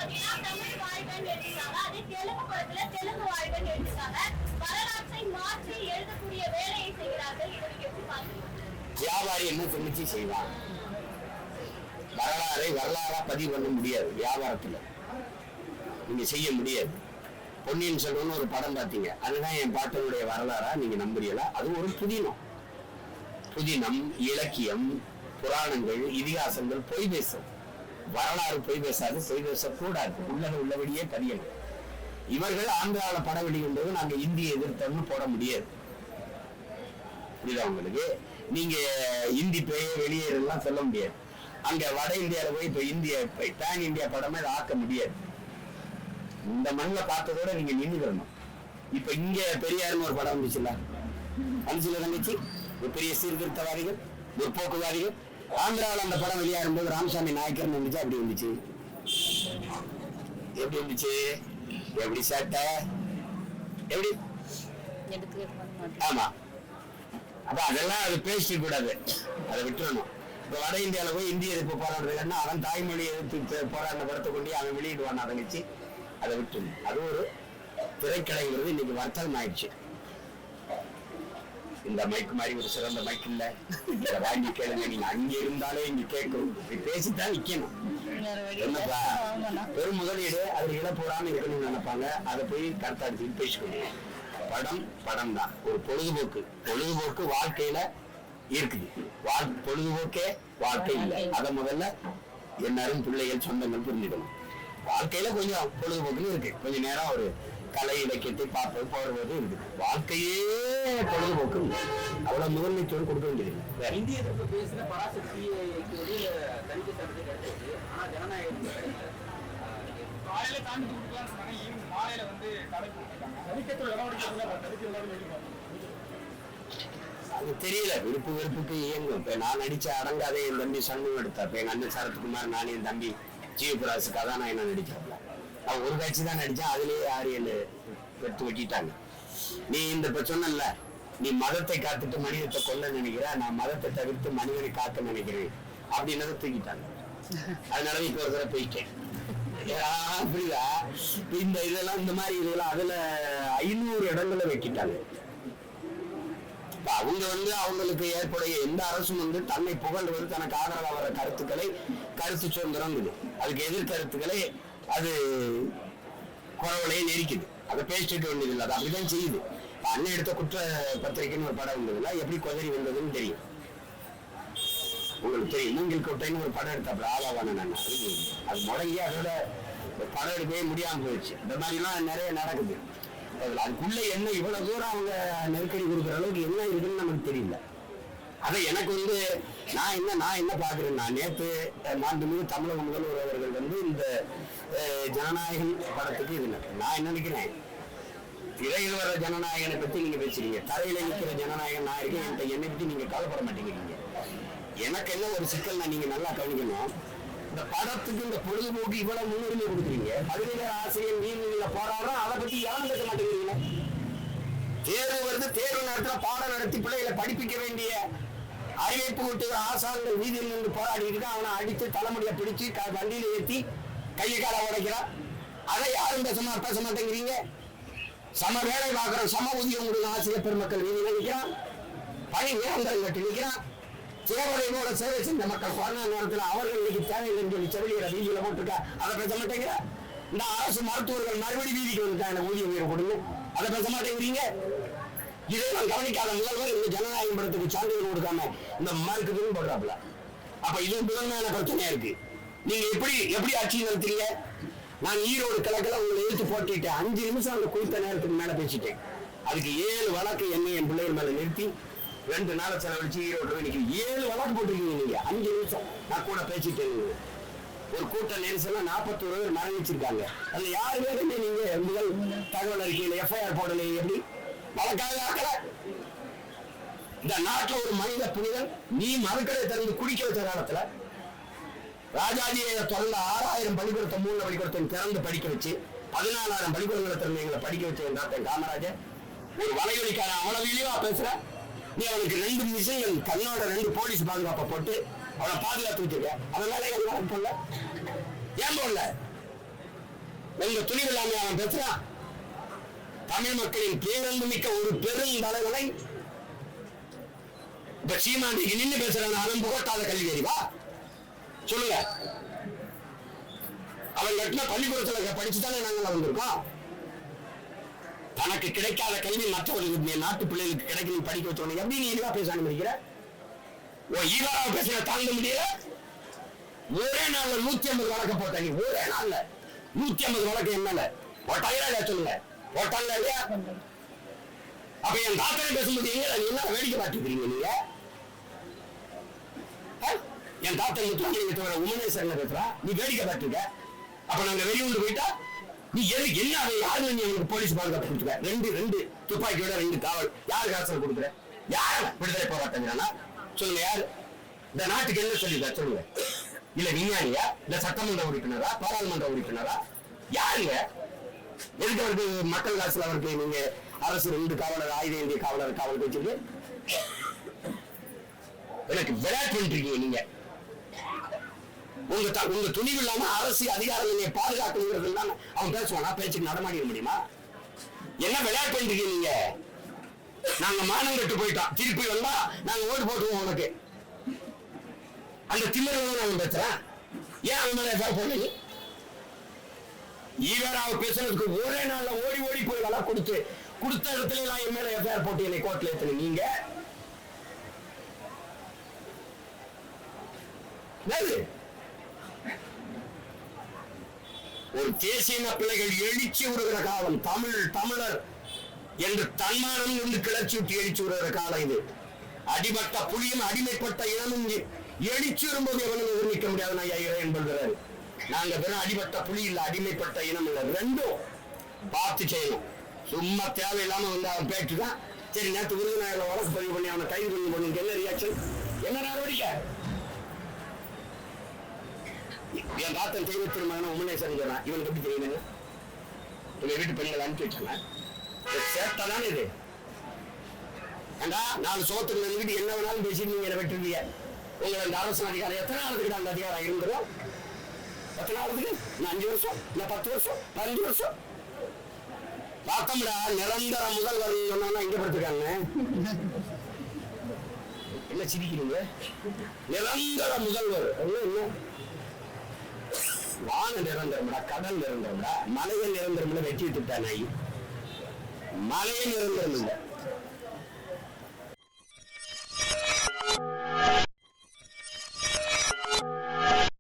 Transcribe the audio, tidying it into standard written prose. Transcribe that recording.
பாத்தீங்கன்னா தமிழ் வாழ்கன்னு எடுத்துக்காங்க, அதே தெலுங்கு படத்துல தெலுங்கு வாழ்கன்னு எடுத்துக்காங்க. வரலாற்றை மாற்றி எழுதக்கூடிய வேலையை செய்கிறார்கள். இதை நீங்க எப்படி பாக்குறீங்க? வியாபாரி என்ன சொல்லிச்சு செய்வான். வரலாறா பதிவு பண்ண முடியாது. வியாபாரத்துல நீங்க செய்ய முடியாது. பொன்னியின் செல்வன் ஒரு படம் பார்த்தீங்க, அதுதான் என் பாட்டனுடைய வரலாறா நீங்க நம்புறீங்களா? அது ஒரு புதினம், இலக்கியம், புராணங்கள், இதிகாசங்கள் பொய் பேசும். வரலாறு பொய் பேசாது, பொய் பேசக்கூடாது. உள்ளது உள்ளபடியே பதியணும். இவர்கள் ஆந்திராவில படம் வெளியிடும்போது நாங்க இந்தியை எதிர்த்தோம்னு போட முடியாது. புரியுதா உங்களுக்கு? நீங்க இந்தி வெளியேறலாம் சொல்ல முடியாது. அங்க வட இந்தியாவில போய் இப்ப பேன் இந்தியா படமே ஆக்க முடியாது. இந்த மண்ணில் பார்த்ததோட நீங்க நின்றுக்கணும். இப்ப இங்க பெரியாருன்னு ஒரு படம் வந்துச்சுல்ல, மனசுல தங்கச்சி, ஒரு பெரிய சீர்திருத்தவாதிகள், முற்போக்குவாதிகள். ஆந்திராவில் அந்த படம் வெளியாகும் போது ராமசாமி நாயக்கர் வந்துச்சு. அப்படி வந்துச்சு. எப்படி வந்துச்சு? எப்படி சாட்ட எப்படி? ஆமா. அப்ப அதெல்லாம் அது பேசிக்க கூடாது, அதை விட்டுறணும். இப்ப வட இந்தியாவில போய் இந்திய எதிர்ப்பு போராடுறதுன்னா அவன் தாய்மொழி எதிர்த்து போராடின படத்தை கொண்டு அவன் வெளியிடுவான். அதங்கச்சி அதை விட்டுணும். அது ஒரு திரைக்கடைங்கிறது இன்னைக்கு வர்த்தகம் ஆயிடுச்சு. இந்த மைக் மாதிரி ஒரு சிறந்த மைக் இல்ல, இதை வாங்கி கேளுங்க. நீங்க அங்க இருந்தாலே இங்க கேட்கும். பேசித்தான் விற்கணும். என்னப்பா பெரும் முதலீடு, அதுல இழப்போடாம இருக்கணும்னு நினைப்பாங்க. அதை போய் கருத்தாடி பேசிக்கணும். படம் தான் ஒரு பொழுதுபோக்கு வாழ்க்கையில இருக்குது. பொழுதுபோக்கே வாழ்க்கை இல்லை. அதை முதல்ல எல்லாரும் பிள்ளைகள் சொந்தங்கள் புரிஞ்சுக்கணும். வாழ்க்கையில கொஞ்சம் பொழுதுபோக்குன்னு இருக்கு. கொஞ்ச நேரம் ஒரு கலை இலக்கியத்தை பார்ப்பது போடுவது இருக்குது. வாழ்க்கையே பொழுதுபோக்கு. அவ்வளவு முதன்மைத்தோடு கொடுக்க வேண்டியது. இந்திய பேசுற பராசக்தியை தணிக்கை சார்ந்து கிடைச்சது. ஆனா ஜனநாயகம் காலையில தாண்டி கொடுக்கலாம். மாலையில வந்து கடை அது தெரியல. விருப்புக்கு இயங்கும். இப்ப நான் நடிச்ச அடங்காதே என் தம்பி சண்முகம் எடுத்தா. இப்ப எங்க அண்ணன் சரத்குமார், நான் என் தம்பி ஜீவபிராசு கதாநாயகன் நடிச்சாப்ல. அவன் ஒரு காட்சி தான் நடிச்சான். அதுலயே 6-7 வெட்டு வெட்டிட்டாங்க. நீ இப்ப சொன்னல, நீ மதத்தை காத்துட்டு மனிதத்தை கொல்ல நினைக்கிற, நான் மதத்தை தவிர்த்து மனிதனை காக்க நினைக்கிறேன் அப்படின்னதை தூக்கிட்டாங்க. அதனால இப்ப ஒரு தடவை போயிட்டேன். புரியுதா? இந்த மாதிரி இதெல்லாம் அதுல 500 இடங்களை வெட்டிட்டாங்க. அவங்க அவங்களுக்கு ஏற்படைய எந்த அரசும் தன்னை புகழ்வது, தனக்கு ஆதரவாக வர கருத்துக்களை கருத்து சுதந்திரம், அதுக்கு எதிர்கருத்துக்களை அது குறவலையே நெரிக்குது. அதை பேசிட்டு வேண்டியதில்லை. அது அப்படிதான் செய்யுது. அண்ணன் எடுத்த குற்ற பத்திரிகைன்னு ஒரு படம் இருந்ததுல எப்படி கொதறி வந்ததுன்னு தெரியும். உங்களுக்கு தெரியும். மூங்கில் கோட்டைன்னு ஒரு படம் எடுத்தாப்புல ஆளாவான அது முடங்கி அதோட படம் எடுக்கவே முடியாம போயிடுச்சு. இந்த மாதிரி எல்லாம் நிறைய நடக்குது. அதுக்குள்ள என்ன இவ்வளவு தூரம் அவங்க நெருக்கடி கொடுக்குற அளவுக்கு என்ன இருக்குன்னு நமக்கு தெரியல. அதை எனக்கு நான் என்ன பாக்குறேன், நான் நேற்று மாண்புமிகு தமிழக முதல்வர் அவர்கள் இந்த ஜனநாயகன் படத்துக்கு இது நான் என்ன நினைக்கிறேன், திரையில் வர ஜனநாயகனை பத்தி நீங்க பேசுறீங்க, தரையில நிற்கிற ஜனநாயகன் நான் இருக்கேன், என்னை பத்தி நீங்க கவலைப்பட மாட்டேங்கிறீங்க. எனக்கு என்ன ஒரு சிக்கல், நீங்க நல்லா கவனிக்கணும். இந்த படத்துக்கு இந்த பொழுதுபோக்கு இவ்வளவு முன்னுரிமை கொடுக்குறீங்க. பல்வேறு ஆசிரியர் நீர்நிலையில போராடுறோம், அதை பத்தி யாரும் பேச மாட்டேங்கிறீங்க. தேர்வு வருது, தேர்வு நேரத்துல பாடம் நடத்தி பிள்ளைகளை படிப்பிக்க வேண்டிய அறிவிப்பு விட்டு ஆசான்கள் வீதியில் நின்று போராடிட்டு அவனை அடித்து தலைமுடியை பிடிச்சு வண்டியில ஏற்றி கையை கால உடைக்கிறான். அதை யாரும் பேச மாட்டேங்கிறீங்க. சம வேலை பார்க்கிறோம், சம ஊதியம் கொடுக்க ஆசிரியர் பெருமக்கள் வீதியில் நிற்கிறான், பணி நிரந்தரம் கட்டி நிற்கிறான். சேவையோட சேவை செஞ்ச மக்கள் கொரோனா நேரத்தில் அவர்கள் இன்னைக்கு தேவையில்லைன்னு சொல்லி செவிலியரை வீதியில போட்டிருக்கா, அதை பேச மாட்டேங்கிற. இந்த அரசு மருத்துவர்கள் மறுபடி வீதிக்கு வந்துட்டாங்க, ஊதிய உயர்வு கொடுங்க, அதை பேச மாட்டேங்கிறீங்க. இதை நான் கவனிக்காத முதல்வர் இந்த ஜனநாயகம் படத்துக்கு சான்றிதழ் கொடுக்காம இந்த மார்க்குன்னு போடுறாப்புல. அப்ப இது முதன்மையான பிரச்சனையா இருக்கு. நீங்க எப்படி ஆட்சி நடத்துறீங்க? நான் ஈரோடு கிழக்குல உங்களை எழுத்து போட்டுட்டேன், 5 நிமிஷம் அந்த குறித்த நேரத்துக்கு மேல பேசிட்டேன். அதுக்கு 7 வழக்கு என்ன என் பிள்ளைகள் மேல நிறுத்தி 2 நாளை செலவழிச்சு ஈரோடு இன்னைக்கு 7 வழக்கு போட்டிருக்கீங்க. நீங்க 5 நிமிஷம் நான் கூட பேசிட்டேன். ஒரு கூட்ட நெரிசல்ல 41 பேர் மரணிச்சிருக்காங்க. அதுல யாருமே நீங்க முதல் தகவல் அறிக்கையில எஃப்ஐஆர் போடல. எப்படி வழக்காக ஆக்கல? இந்த நாட்டுல ஒரு மனித புனிதன் நீ மறுக்கடை திறந்து குடிக்க வச்ச காலத்துல ராஜாஜியை தொடர்ந்து 6000 பள்ளிக்கூடத்தை 3 பள்ளிக்கூடத்தை திறந்து படிக்க வச்சு 14,000 பள்ளிக்கூடங்களை திறந்து எங்களை படிக்க வச்ச காமராஜர் ஒரு வலைவலிக்கார அவ்வளவு இழிவா பேசுற. நீ அவனுக்கு 2 மிஷின்கள் கண்ணோட 2 போலீஸ் பாதுகாப்பை போட்டு அவனை பாதுகாத்து வச்சிருக்க. அதனால போடல, ஏன் போடல? உங்க துணிவு இல்லாம அவன் பேசுறான். தமிழ் மக்களின் பேரன்பு மிக்க ஒரு பெரும் தலைவனை இப்ப சீமாண்டிக்கு நின்று பேசுறான். அவன் புகட்டாத கல்வி அறிவா சொல்லுங்க. அவன் கட்டின பள்ளிக்கூடத்துல படிச்சுதானே நாங்கள் வந்திருக்கோம். தனக்கு கிடைக்காத கல்வி மற்றவர்களுக்கு நாட்டு பிள்ளைகளுக்கு கிடைக்கணும் படிக்க வச்சவங்க எப்படி நீ இதுவா பேச அனுமதிக்கிற? ஈவாராவை பேசுற தாங்க முடியல. ஒரே நாள்ல 150 வழக்க போட்ட நீ. ஒரே நாள்ல 150 வழக்கு என்ன போட்டாங்களா சொல்லுங்க. போட்டாங்களா இல்லையா? அப்ப என் தாத்தனை பேசும்போது என்ன வேடிக்கை பார்த்துக்கிறீங்க நீங்க? என் தாத்தன் முத்துவாங்க உமனேஸ்வரன் பேசுறா, நீ வேடிக்கை பார்த்துக்க. அப்ப நாங்க வெளியூண்டு போயிட்டா நீ எதுக்கு என்ன யாரு நீ போலீஸ் பாதுகாப்பு கொடுத்துக்க? ரெண்டு துப்பாக்கியோட 2 காவல். யாரு காசல் கொடுக்குற? யாரு விடுதலை போராட்டங்கிறானா சொல்லுங்க. யாரு இந்த நாட்டுக்கு என்ன சொல்லிருக்கா சொல்லுங்க. இல்ல விஞ்ஞானியா, இல்ல சட்டமன்ற உறுப்பினரா, பாராளுமன்ற உறுப்பினரா? யாருங்க? எதுக்கு அவருக்கு மக்கள் காசுல அவருக்கு நீங்க அரசு 2 காவலர், ஆயுத ஏந்திய காவலர் காவலுக்கு வச்சிருக்கு? எனக்கு விளையாட்டு இருக்கீங்க நீங்க. உங்க துணிவு இல்லாம அரசு அதிகாரங்களை பாதுகாக்கிறது அவன் பேசுவானா? பேச்சுக்கு நடமாடிட முடியுமா? என்ன விளையாட்டு பண்ணிருக்கீங்க நீங்க? நாங்க மானம் கட்டு போயிட்டோம், திருப்பி வந்தா நாங்க ஓட்டு போட்டுவோம் உனக்கு. அந்த திமிரதான் நாங்க பேசுறேன். ஏன் அவன் மேல எஃப்ஐஆர் போடுறீங்க? ஈவேராவை பேசுறதுக்கு ஒரே நாள்ல ஓடி ஓடி போய் வள கொடுத்த இடத்துல எல்லாம் என் மேல எஃப்ஐஆர் போட்டு என்னை கோர்ட்ல ஏத்துன நீங்க. ஒரு தேசிய பிள்ளைகள் எழுச்சி விடுகிற காலம். தமிழர் என்று தன்மானம் என்று கிளர்ச்சி விட்டு எழுச்சி விடுகிற காலம் இது. அடிபட்ட புலியும் அடிமைப்பட்ட இனமும் எழுச்சி வரும்போது எவனும் எதிர்க்க முடியாது. நான் என்பது நாங்க வெறும் அடிபட்ட புலி இல்ல, அடிமைப்பட்ட இனம் இல்ல. ரெண்டும் பார்த்து செய்யணும். சும்மா தேவையில்லாம வந்து அவன் பேச்சுதான். சரி, நேற்று விருதுநகர்ல வழக்கு பதிவு பண்ணி அவனை கைது பண்ணி போனீங்க. என்ன ரியாக்ஷன்? என்ன நடவடிக்கை? என் தாத்தன் தெய்வ திருமகன் உமனேஸ்வரன் சொன்னான். இவனுக்கு எப்படி தெரியணுங்க? உங்க வீட்டு பெண்களை அனுப்பி வச்சுக்கலாம். சேட்டாதானே இது. ஏண்டா 4 சோத்துக்கு நின்றுட்டு என்ன வேணாலும் பேசி நீங்க என்ன வெட்டுறீங்க? உங்களை அந்த அரசு அதிகாரம் எத்தனை நாளுக்கு அந்த அதிகாரம் இருந்துடும்? எத்தனை நாளுக்கு? 5 வருஷம், 10 வருஷம், 15 வருஷம் பார்த்தோம்டா. நிரந்தர முதல்வர் சொன்னா இங்க படுத்துக்காங்க. என்ன சிரிக்கிறீங்க? நிரந்தர முதல்வர் என்ன? வான நிரந்தரம்டா, கடல் நிரந்தரம்டா, மலையை நிரந்தரம் வெட்டி விட்டுட்டா நாய். மலையை நிரந்தரம் இல்லை.